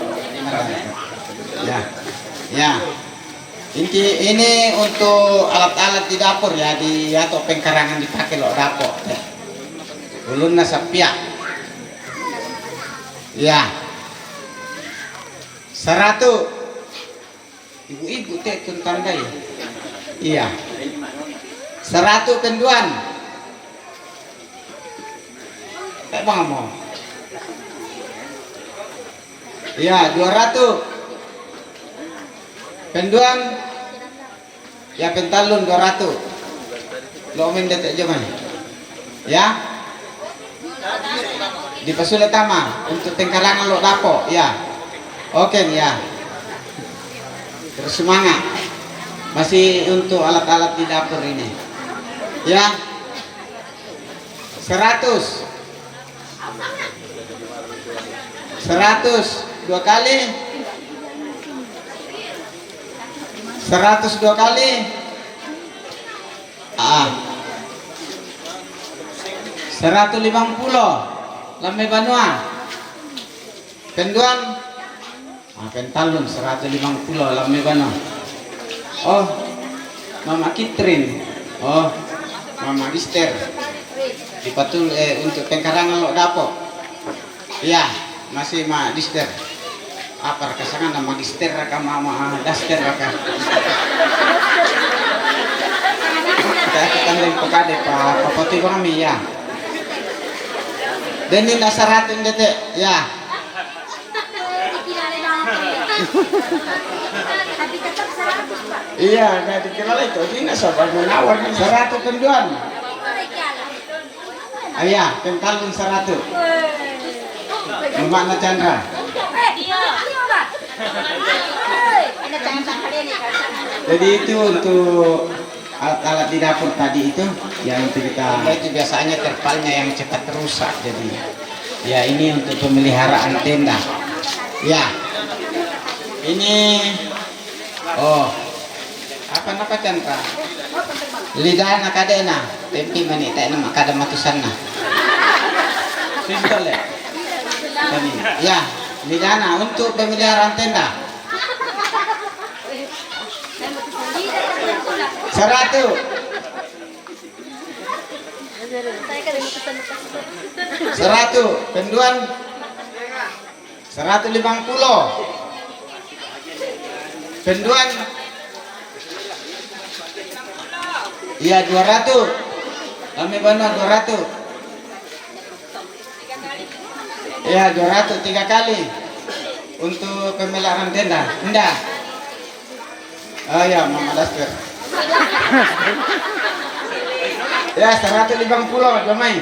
Ya. Ya. Ini untuk alat-alat di dapur ya, atau pengkarangan dipakai loh dapur. Ulun nasapia. Ya. 100. Ibu-ibu teh tandai. Iya. 100 penduan. Tak bang mau. Ya, 200. Penduan. Ya, pentalun 200. Lo main detek jaman. Ya. Di Pasule Tama untuk tengkarangan lo dapo, ya. Oke, ya. Terus semangat. Masih untuk alat-alat di dapur ini. Ya. 100. 100 2 kali. 100 2 kali. 150. Lambe Banua. Penduan. Pentalun 150 Lambe Banua. Oh, Mama Kitrin. Oh, Mama Magister. Dipatul untuk pengkarangan lo dapo. Iya, masih Magister. Apa kasangan nama Magister raka Mama Daster raka. Kita tanding pekade Pak Poti kami ya. Dan ini dasaratin detek ya. Tapi tetap 100 Pak. Iya, nggak dikenal itu. Ini sobat menawar 100 penduan. Ayah, pentalun 100. Makna Chandra. Jadi itu untuk alat-alat di dapur tadi itu yang untuk kita itu biasanya terpalnya yang cepat rusak. Jadi ya ini untuk pemeliharaan tenda. Ya. Ini apa Chandra? Lidah nakadena, tempi mani tak nama kada matusanna. Pistol ya. Ya, lidana untuk pemeliharaan tenda. 100. 100 penduan 150 penduan iya 200 kami benar 200 iya 200 3 kali untuk pemeliharaan tenda enggak oh ya Mama Daster ya 150 Jomai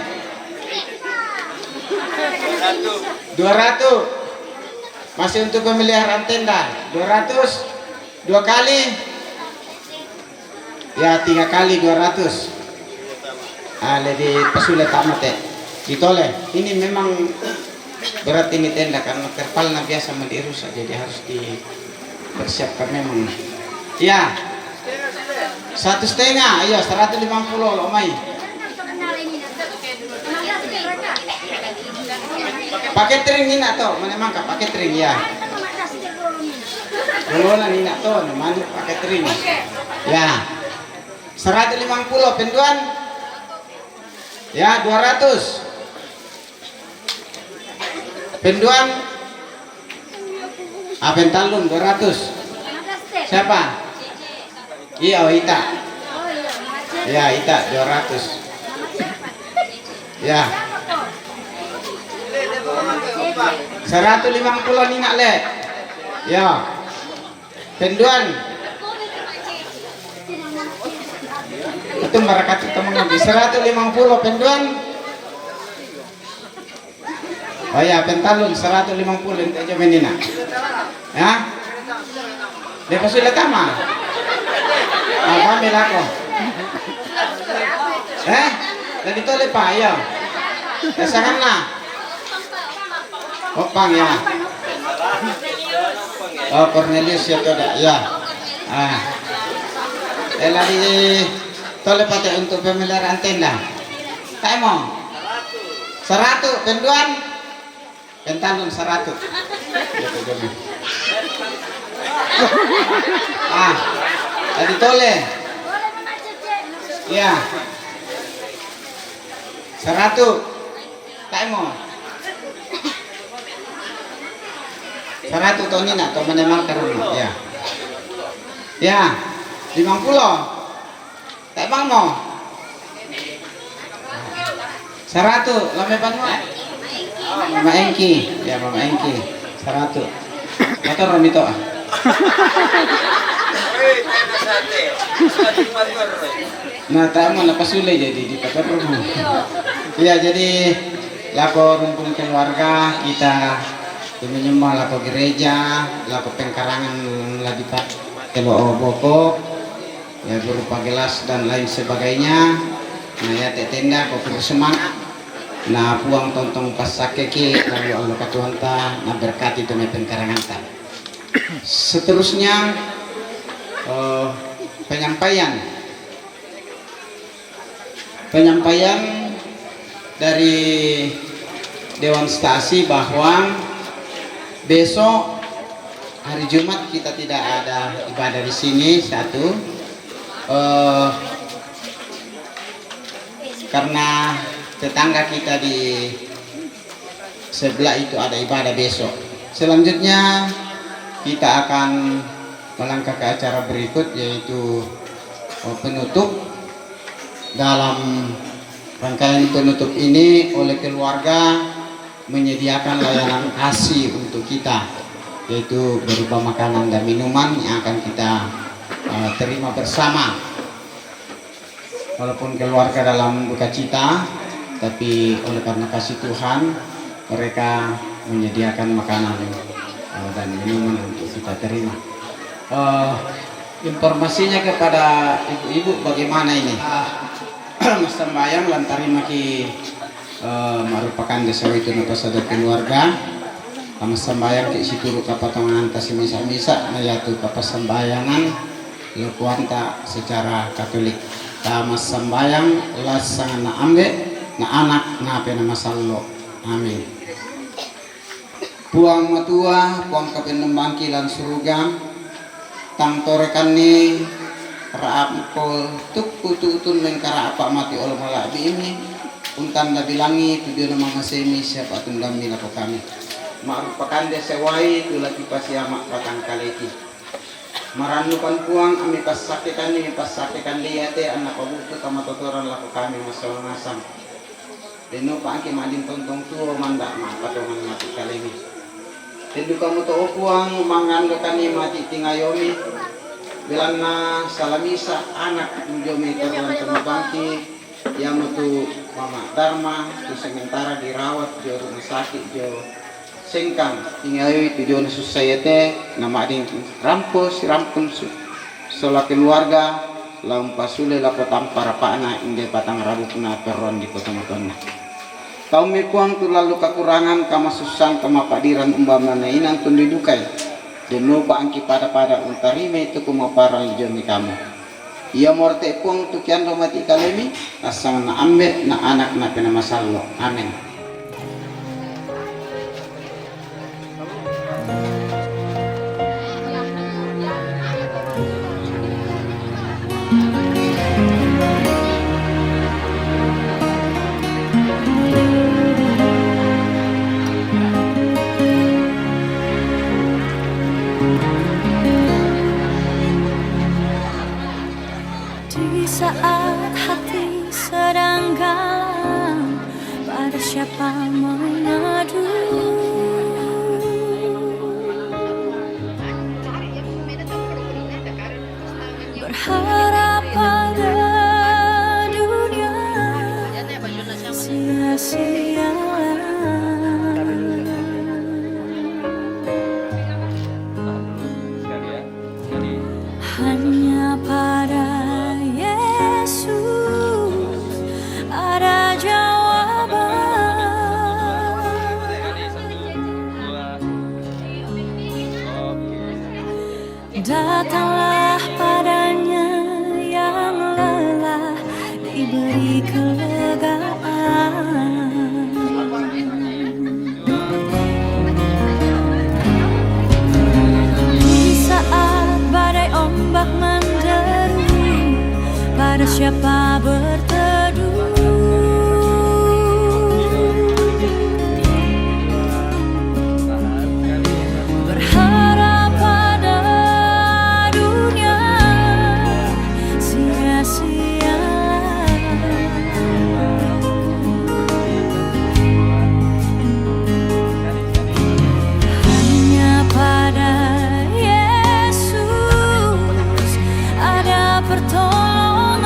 200 masih untuk pemeliharaan tenda 200 2 kali ya 3 kali 200 di pesulit tamat ya ditoleh ini memang berat ini tenda karena terpalnya biasa dirusak jadi harus dipersiapkan memang ya 1,5 iya 150 loh Mai pakai tring ini atau mana mangka pakai tring ya Belona ini atau mana pakai tring ya 150 penduan ya 200 penduan pentalun 200 siapa iya Ita ya Ita 200 ya 150 nih nak le ya penduan itu barakat teman nabi 150 penduan oh ya pentalun 150 untuk aja menina ya lepas sudah tama apa belako tadi tu lepas ya rasakan lah opang ya oh Cornelius ya tidak ya lagi tole pakai untuk pemeliharaan tenda tak mau 100 penduan pentalun 100 tadi tole ya 100 tak mau 100 tahun ini atau menemang karena ya 50 tak bang mau 100 lama pan mau Mama Engki ya Mama Engki 100 motor Romito nah tak mau lepas sulai jadi di motor rumah ya jadi lapor rumpun keluarga kita menyembah lapor gereja lapor pengkarangan lagi pak kelo boko ya berupa gelas dan lain sebagainya nah ya tenda kopi semangat nah puang tontong pasakeki lalu Allah katuanta nah berkati itu pengkarangan ta seterusnya penyampaian dari Dewan Stasi bahwa besok hari Jumat kita tidak ada ibadah di sini karena tetangga kita di sebelah itu ada ibadah besok. Selanjutnya kita akan melangkah ke acara berikut yaitu penutup. Dalam rangkaian penutup ini oleh keluarga menyediakan layanan ASI untuk kita yaitu berupa makanan dan minuman yang akan kita terima bersama. Walaupun keluarga dalam duka cita, tapi oleh karena kasih Tuhan mereka menyediakan makanan dan minuman untuk kita terima. Informasinya kepada ibu-ibu bagaimana ini? Mas sembayang lantari maki merupakan desa itu pasada keluarga. Mas sembayang ke situ kapatongan tas misa-misa na yaitu kapasembayangan lukuanta secara Katolik. Mas sembayang lasangan na ambe na anak na pena masallo. Amin. Puang matua, puang kapenembangki lan surugam, tang torekan ni raap ko tuk utun mengkara apa mati oleh malabi ini untan da bilangi tujuan nama semi siapa tundam mina ko kami marupakan desewai tulati pasiamak batang kaleki maranukan puang ami pasakekan liate anak pabutu kamatotoran laku kami masalah ngasam deno paangki madin tontong tuo mandak ma patongan mati kalemi tendu kamu to puang mangandokan ni mati tingayomi bilang na salamisa anak menjomi terlan temabangki yang itu mama Dharma itu sementara dirawat di rumah sakit jo sengkang tinggal tujuan society nama ading rampun sola keluarga laum pasule lapotam para pakna inde patang rabu kena peron di kota matona kaum mikuang tu lalu kekurangan kama susang kama padiran umpamana inan tundudukai dan lupa angki pada untarime itu kuma parang jomi kamu ia morte pung tukian mati kalemi asang na ambe na anak na penamasallo. Amin. Di saat hati sedang galau, pada siapa mengadu? Berharap pada dunia sia-sia. Hanya pada Yesus ada jawaban. Datanglah padanya yang lelah, diberi kelegaan. Di saat badai ombak menderu, pada siapa berteduh? Berharap pada dunia sia-sia. Hanya pada Yesus ada pertolongan.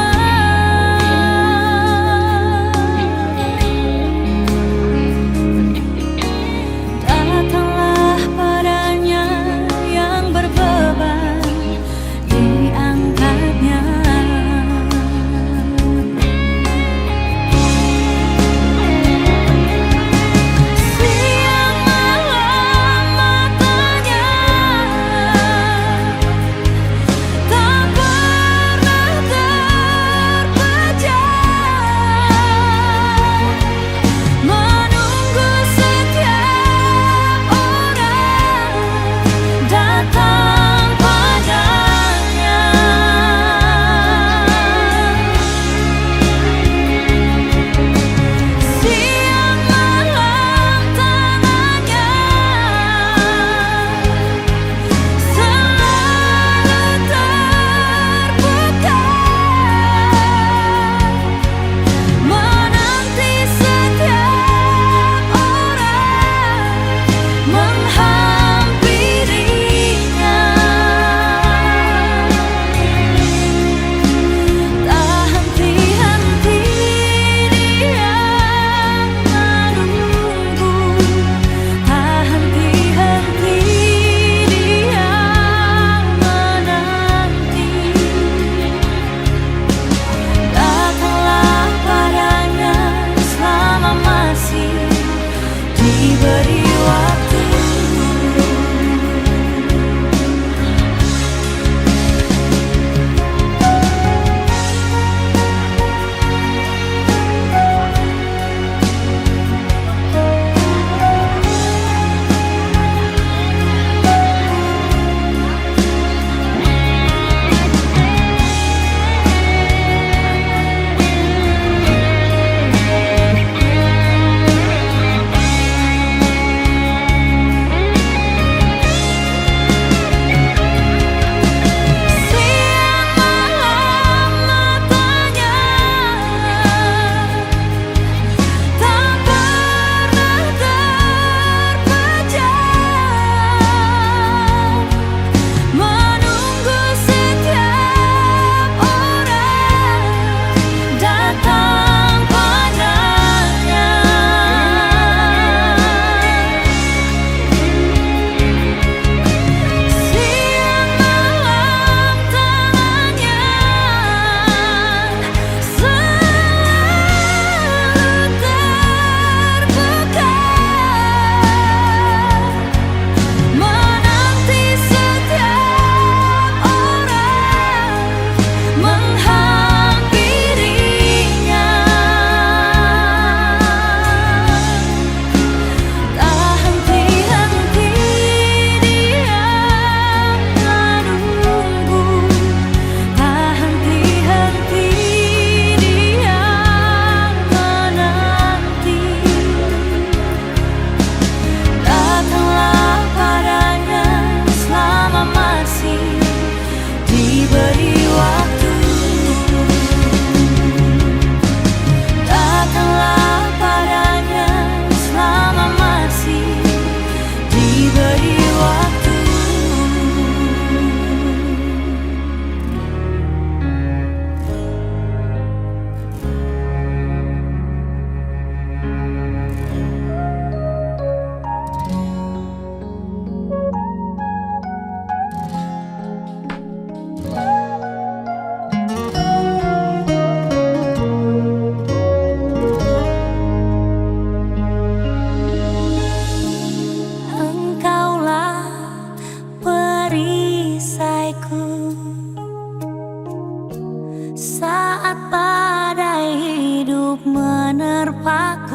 saat badai hidup menerpa